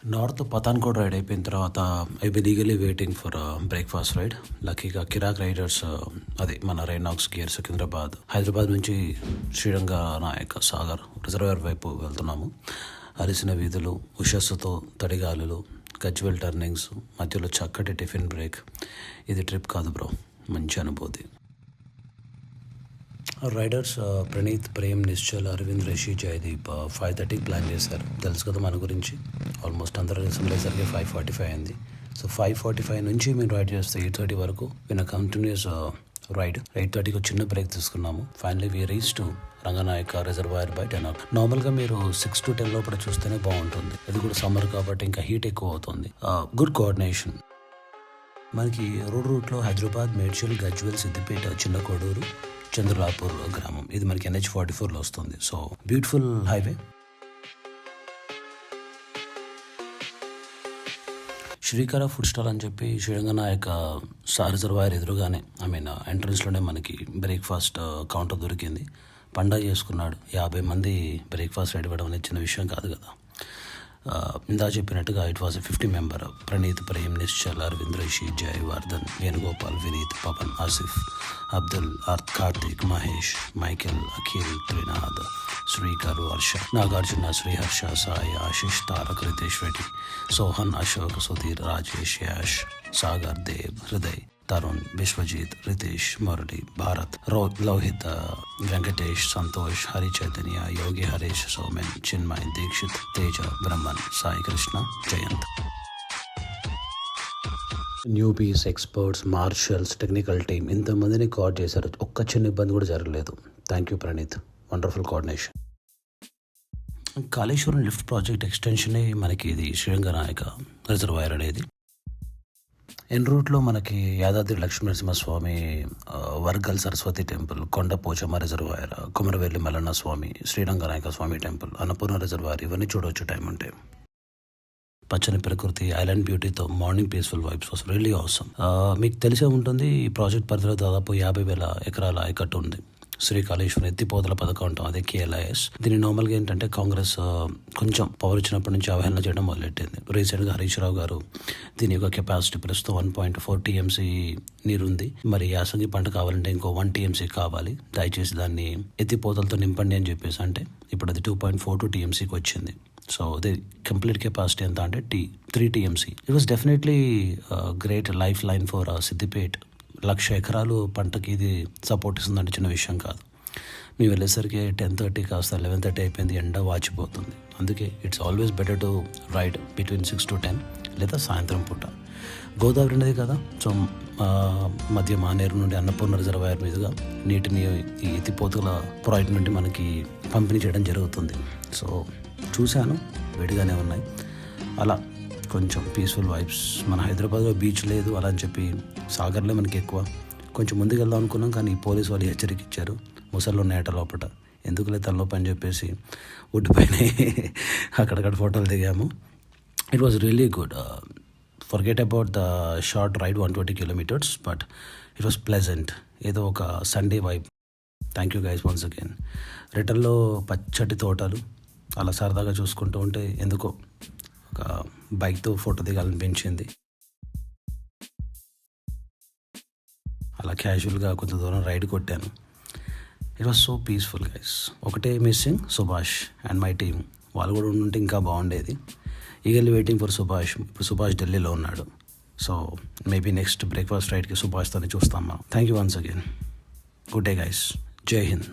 North పతాన్కోట్ ride అయిపోయిన తర్వాత I be legally waiting for breakfast ride. లక్కీగా కిరాక్ రైడర్స్ అది మన రైనాక్స్ గేర్ సికింద్రాబాద్ హైదరాబాద్ నుంచి శ్రీరంగ నాయక్ సాగర్ రిజర్వాయర్ వైపు వెళ్తున్నాము. అరిసిన వీధులు, ఉషస్సుతో తడిగాలులు, గజ్వెల్ టర్నింగ్స్, మధ్యలో చక్కటి టిఫిన్ బ్రేక్. ఇది ట్రిప్ కాదు బ్రో, మంచి అనుభూతి. రైడర్స్ ప్రణీత్, ప్రేమ్, నిశ్చల్, అరవింద్, రిషి, జయదీప్ 5:30 ప్లాన్ చేశారు. తెలుసు కదా మన గురించి. ఆల్మోస్ట్ అందరూ రిసంలేసరికి 5:45 అయింది. సో 5:45 నుంచి మేము రైడ్ చేస్తే 8:30 వరకు విన్ కంటిన్యూస్ రైడ్. 8:30కి ఒక చిన్న బ్రేక్ తీసుకున్నాము. Finally we reach to Ranganayaka reservoir by 10 o'clock. నార్మల్గా మీరు 6 to 10 లోపల చూస్తేనే బాగుంటుంది. ఇది కూడా సమ్మర్ కాబట్టి ఇంకా హీట్ ఎక్కువ అవుతుంది. Good coordination. మనకి రూట్లో హైదరాబాద్, మేడ్చల్, గజ్వెల్, సిద్దిపేట, చిన్న కోడూరు, చంద్రలాపూర్ గ్రామం. ఇది మనకి NH-44లో వస్తుంది. So beautiful highway. Srikara food stall అని చెప్పి శ్రీరంగనాయక రిజర్వాయర్ ఎదురుగానే ఎంట్రన్స్లోనే మనకి బ్రేక్ఫాస్ట్ కౌంటర్ దొరికింది. పండగ చేసుకున్నాడు. 50 మంది బ్రేక్ఫాస్ట్ రెడీ అవ్వడం అనేది చిన్న విషయం కాదు కదా. ఇందా చెప్పినట్టుగా it was 50 member. Praneeth, Prem, Nischal, Arvind, Rishi, Jay, Vardhan, Venugopal, Vineeth, Pawan, Asif, Abdul, Karthik, Mahesh, Michael, Akhil, Trinath, Srikar, Varsha, Nagarjuna, Sriharsha, Sai, Ashish, Tarak, Ritesh Reddy, Sohan, Ashok, Sudheer, Rajesh, Yash, Sagar, Dev, Hriday, Tarun, Vishwajit, Ritesh, Murali, Bharath, Lohith, Venkatesh, Santosh, Hari Chaitanya, Yogi, Harish, Somen, Chinmay, Deekshith, Teja, Brahman, Sai Krishna, Jayanth. Newbies, experts, marshals, technical team ఇంతమందిని కోఆర్డ్ చేశారు. ఒక్క చిన్న ఇబ్బంది కూడా జరగలేదు. Thank you Praneeth, wonderful coordination. Kaleshwaram lift project ఎక్స్టెన్షనే మనకి ఇది శ్రీరంగనాయక రిజర్వాయర్ అనేది. ఎన్ రూట్లో మనకి Yadadri Lakshminarasimhaswamy, Vargal Saraswati temple, Konda Pochamma reservoir, Kumaravelli Mallanna Swamy, Sriranganayaka Swamy temple, Annapurna reservoir ఇవన్నీ చూడవచ్చు టైం ఉంటే. పచ్చని ప్రకృతి, ఐలాండ్ బ్యూటీతో morning peaceful vibes was really awesome. మీకు తెలిసే ఉంటుంది, ఈ ప్రాజెక్ట్ పరిధిలో దాదాపు 50,000 ఎకరాల ఆయకట్టు ఉంది. శ్రీకాళేశ్వరం ఎత్తిపోతల పథకం అంటాం, అదే KLIS. దీన్ని నార్మల్గా ఏంటంటే కాంగ్రెస్ కొంచెం పవర్ ఇచ్చినప్పటి నుంచి అవహేళన చేయడం మొదలెట్టింది. రీసెంట్గా హరీష్ రావు గారు దీని యొక్క కెపాసిటీ ప్రస్తుతం 1.4 TMC నీరు ఉంది. మరి యాసంగి పంట కావాలంటే ఇంకో 1 TMC కావాలి, దయచేసి దాన్ని ఎత్తిపోతలతో నింపండి అని చెప్పేసి అంటే ఇప్పుడు అది 2.42 TMCకి వచ్చింది. సో అది కంప్లీట్ కెపాసిటీ ఎంత అంటే 3 TMC. It was definitely great life line for Siddipet. 1,00,000 ఎకరాలు పంటకి ఇది సపోర్ట్ ఇస్తుందంటే చిన్న విషయం కాదు. మేము వెళ్ళేసరికి 10:30 కాస్త 11:30 అయిపోయింది. ఎండ వాచిపోతుంది. అందుకే it's always better to ride between 6 to 10 లేదా సాయంత్రం పూట. గోదావరి ఉన్నది కదా, సో మధ్య మానేరు నుండి అన్నపూర్ణ రిజర్వాయర్ మీదుగా నీటిని ఈ ఎత్తిపోతుల ప్రాజెక్ట్ నుండి మనకి పంపిణీ చేయడం జరుగుతుంది. సో చూశాను, వేడిగానే ఉన్నాయి. అలా కొంచెం పీస్ఫుల్ వైబ్స్. మన హైదరాబాద్లో బీచ్ లేదు అలా అని చెప్పి సాగర్లో మనకి ఎక్కువ. కొంచెం ముందుకు వెళ్దాం అనుకున్నాం, కానీ పోలీసు వాళ్ళు హెచ్చరిక ఇచ్చారు, ముసల్లో నేట లోపల ఎందుకులే తలలోపు అని చెప్పేసి ఒడ్డుపైన అక్కడక్కడ ఫోటోలు దిగాము. It was really good. Forget about the short ride 120 kilometers, but it was pleasant. ఏదో ఒక Sunday vibe. Thank you guys once again. రిటర్న్లో పచ్చటి తోటలు అలా సరదాగా చూసుకుంటూ ఉంటే ఎందుకో ఒక బైక్తో ఫోటో దిగాలనిపించింది. అలా క్యాజువల్గా కొంత దూరం రైడ్ కొట్టాను. It was so peaceful guys. ఒకటే missing, Subhash and my team. వాళ్ళు కూడా ఉంటే ఇంకా బాగుండేది. Eagerly waiting for Subhash. ఇప్పుడు సుభాష్ ఢిల్లీలో ఉన్నాడు. సో మేబీ నెక్స్ట్ బ్రేక్ఫాస్ట్ రైడ్కి సుభాష్తోనే చూస్తాం మనం. Thank you once again. Good day guys. Jai Hind.